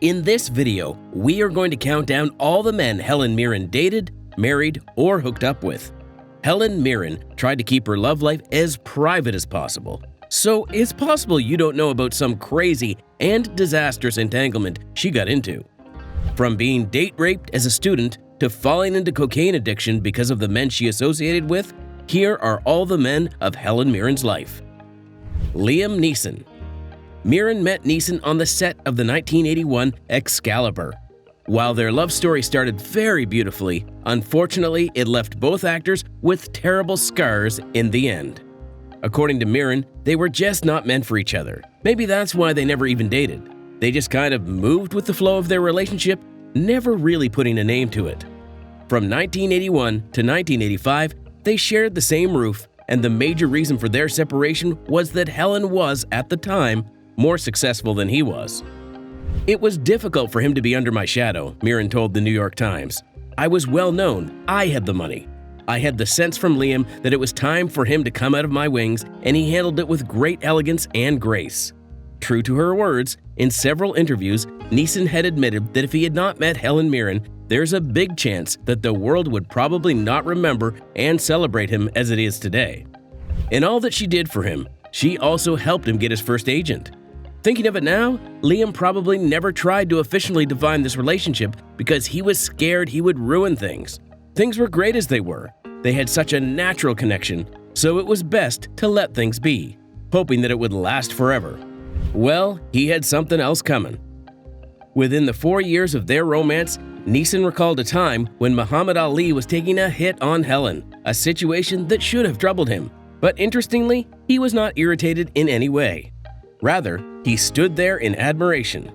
In this video, we are going to count down all the men Helen Mirren dated, married, or hooked up with. Helen Mirren tried to keep her love life as private as possible, so it's possible you don't know about some crazy and disastrous entanglement she got into. From being date raped as a student to falling into cocaine addiction because of the men she associated with, here are all the men of Helen Mirren's life. Liam Neeson. Mirren met Neeson on the set of the 1981 Excalibur. While their love story started very beautifully, unfortunately it left both actors with terrible scars in the end. According to Mirren, they were just not meant for each other. Maybe that's why they never even dated. They just kind of moved with the flow of their relationship, never really putting a name to it. From 1981 to 1985, they shared the same roof, and the major reason for their separation was that Helen was, at the time, more successful than he was. "It was difficult for him to be under my shadow," Mirren told the New York Times. "I was well known. I had the money. I had the sense from Liam that it was time for him to come out of my wings, and he handled it with great elegance and grace." True to her words, in several interviews, Neeson had admitted that if he had not met Helen Mirren, there's a big chance that the world would probably not remember and celebrate him as it is today. In all that she did for him, she also helped him get his first agent. Thinking of it now, Liam probably never tried to officially define this relationship because he was scared he would ruin things. Things were great as they were. They had such a natural connection, so it was best to let things be, hoping that it would last forever. Well, he had something else coming. Within the 4 years of their romance, Neeson recalled a time when Muhammad Ali was taking a hit on Helen, a situation that should have troubled him. But interestingly, he was not irritated in any way. Rather, he stood there in admiration.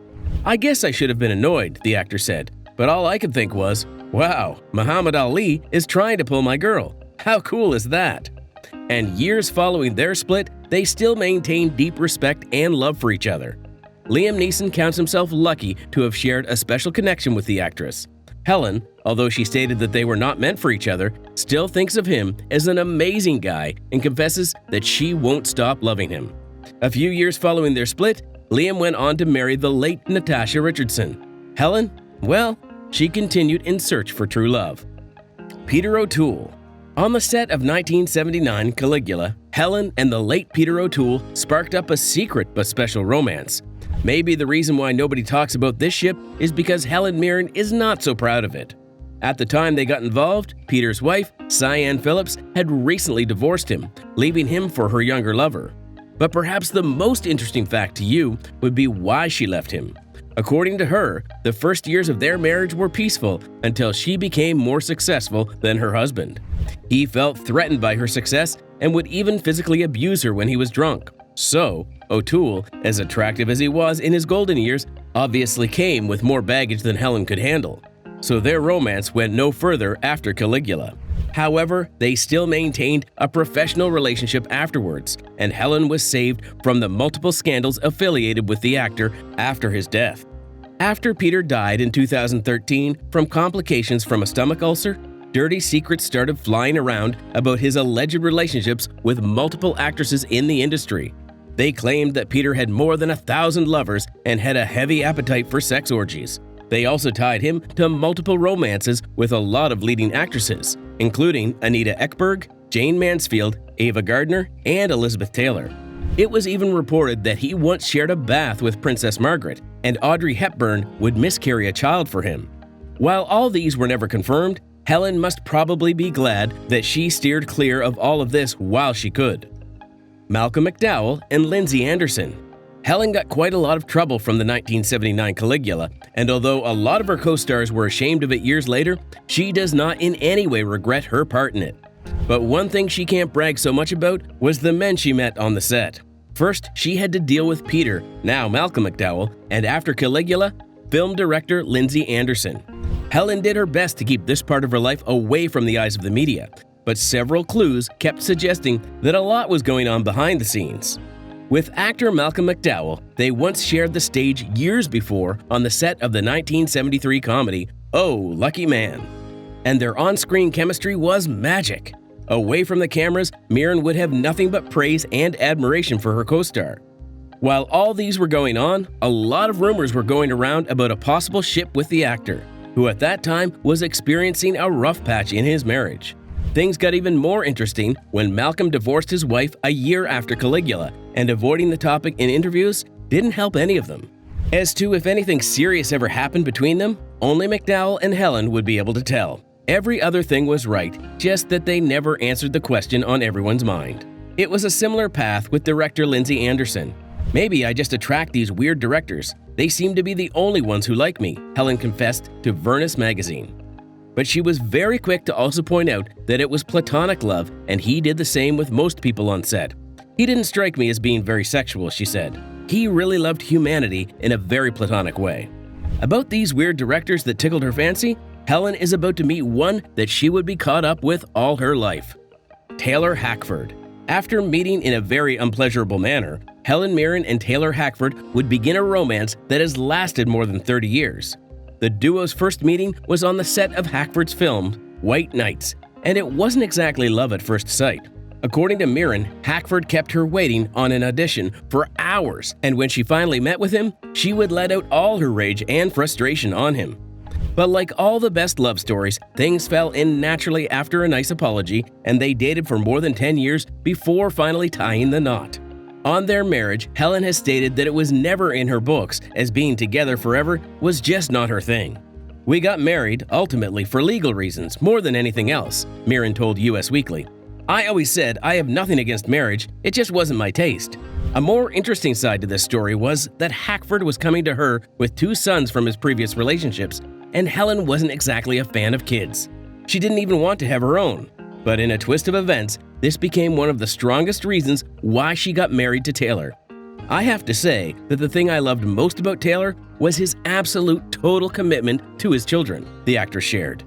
"I guess I should have been annoyed," the actor said, "but all I could think was, wow, Muhammad Ali is trying to pull my girl. How cool is that?" And years following their split, they still maintained deep respect and love for each other. Liam Neeson counts himself lucky to have shared a special connection with the actress. Helen, although she stated that they were not meant for each other, still thinks of him as an amazing guy and confesses that she won't stop loving him. A few years following their split, Liam went on to marry the late Natasha Richardson. Helen? Well, she continued in search for true love. Peter O'Toole. On the set of 1979 Caligula, Helen and the late Peter O'Toole sparked up a secret but special romance. Maybe the reason why nobody talks about this ship is because Helen Mirren is not so proud of it. At the time they got involved, Peter's wife, Cyan Phillips, had recently divorced him, leaving him for her younger lover. But perhaps the most interesting fact to you would be why she left him. According to her, the first years of their marriage were peaceful until she became more successful than her husband. He felt threatened by her success and would even physically abuse her when he was drunk. So, O'Toole, as attractive as he was in his golden years, obviously came with more baggage than Helen could handle. So their romance went no further after Caligula. However, they still maintained a professional relationship afterwards, and Helen was saved from the multiple scandals affiliated with the actor after his death. After Peter died in 2013 from complications from a stomach ulcer, dirty secrets started flying around about his alleged relationships with multiple actresses in the industry. They claimed that Peter had more than 1,000 lovers and had a heavy appetite for sex orgies. They also tied him to multiple romances with a lot of leading actresses, including Anita Ekberg, Jane Mansfield, Ava Gardner, and Elizabeth Taylor. It was even reported that he once shared a bath with Princess Margaret, and Audrey Hepburn would miscarry a child for him. While all these were never confirmed, Helen must probably be glad that she steered clear of all of this while she could. Malcolm McDowell and Lindsey Anderson. Helen got quite a lot of trouble from the 1979 Caligula, and although a lot of her co-stars were ashamed of it years later, she does not in any way regret her part in it. But one thing she can't brag so much about was the men she met on the set. First, she had to deal with Peter, now Malcolm McDowell, and after Caligula, film director Lindsey Anderson. Helen did her best to keep this part of her life away from the eyes of the media, but several clues kept suggesting that a lot was going on behind the scenes. With actor Malcolm McDowell, they once shared the stage years before on the set of the 1973 comedy, Oh, Lucky Man. And their on-screen chemistry was magic. Away from the cameras, Mirren would have nothing but praise and admiration for her co-star. While all these were going on, a lot of rumors were going around about a possible ship with the actor, who at that time was experiencing a rough patch in his marriage. Things got even more interesting when Malcolm divorced his wife a year after Caligula, and avoiding the topic in interviews didn't help any of them. As to if anything serious ever happened between them, only McDowell and Helen would be able to tell. Every other thing was right, just that they never answered the question on everyone's mind. It was a similar path with director Lindsey Anderson. "Maybe I just attract these weird directors. They seem to be the only ones who like me," Helen confessed to Vernus magazine. But she was very quick to also point out that it was platonic love, and he did the same with most people on set. "He didn't strike me as being very sexual," she said. "He really loved humanity in a very platonic way." About these weird directors that tickled her fancy, Helen is about to meet one that she would be caught up with all her life. Taylor Hackford. After meeting in a very unpleasurable manner, Helen Mirren and Taylor Hackford would begin a romance that has lasted more than 30 years. The duo's first meeting was on the set of Hackford's film, White Nights, and it wasn't exactly love at first sight. According to Mirren, Hackford kept her waiting on an audition for hours, and when she finally met with him, she would let out all her rage and frustration on him. But like all the best love stories, things fell in naturally after a nice apology, and they dated for more than 10 years before finally tying the knot. On their marriage, Helen has stated that it was never in her books, as being together forever was just not her thing. "We got married, ultimately, for legal reasons, more than anything else," Mirren told US Weekly. "I always said I have nothing against marriage, it just wasn't my taste." A more interesting side to this story was that Hackford was coming to her with 2 sons from his previous relationships, and Helen wasn't exactly a fan of kids. She didn't even want to have her own. But in a twist of events, this became one of the strongest reasons why she got married to Taylor. "I have to say that the thing I loved most about Taylor was his absolute total commitment to his children," the actor shared.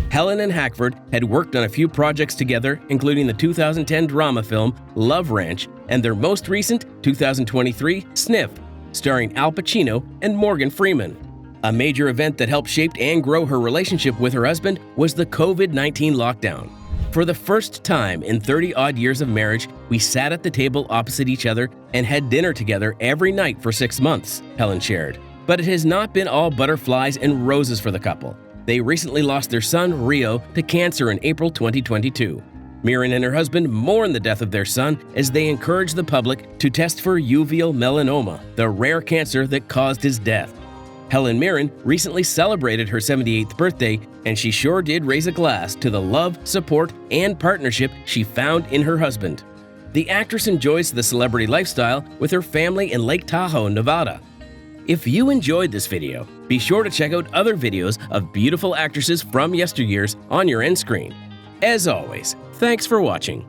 Helen and Hackford had worked on a few projects together, including the 2010 drama film Love Ranch and their most recent 2023 Sniff, starring Al Pacino and Morgan Freeman. A major event that helped shape and grow her relationship with her husband was the COVID-19 lockdown. "For the first time in 30-odd years of marriage, we sat at the table opposite each other and had dinner together every night for 6 months," Helen shared. But it has not been all butterflies and roses for the couple. They recently lost their son, Rio, to cancer in April 2022. Mirren and her husband mourn the death of their son as they encourage the public to test for uveal melanoma, the rare cancer that caused his death. Helen Mirren recently celebrated her 78th birthday, and she sure did raise a glass to the love, support, and partnership she found in her husband. The actress enjoys the celebrity lifestyle with her family in Lake Tahoe, Nevada. If you enjoyed this video, be sure to check out other videos of beautiful actresses from yesteryears on your end screen. As always, thanks for watching.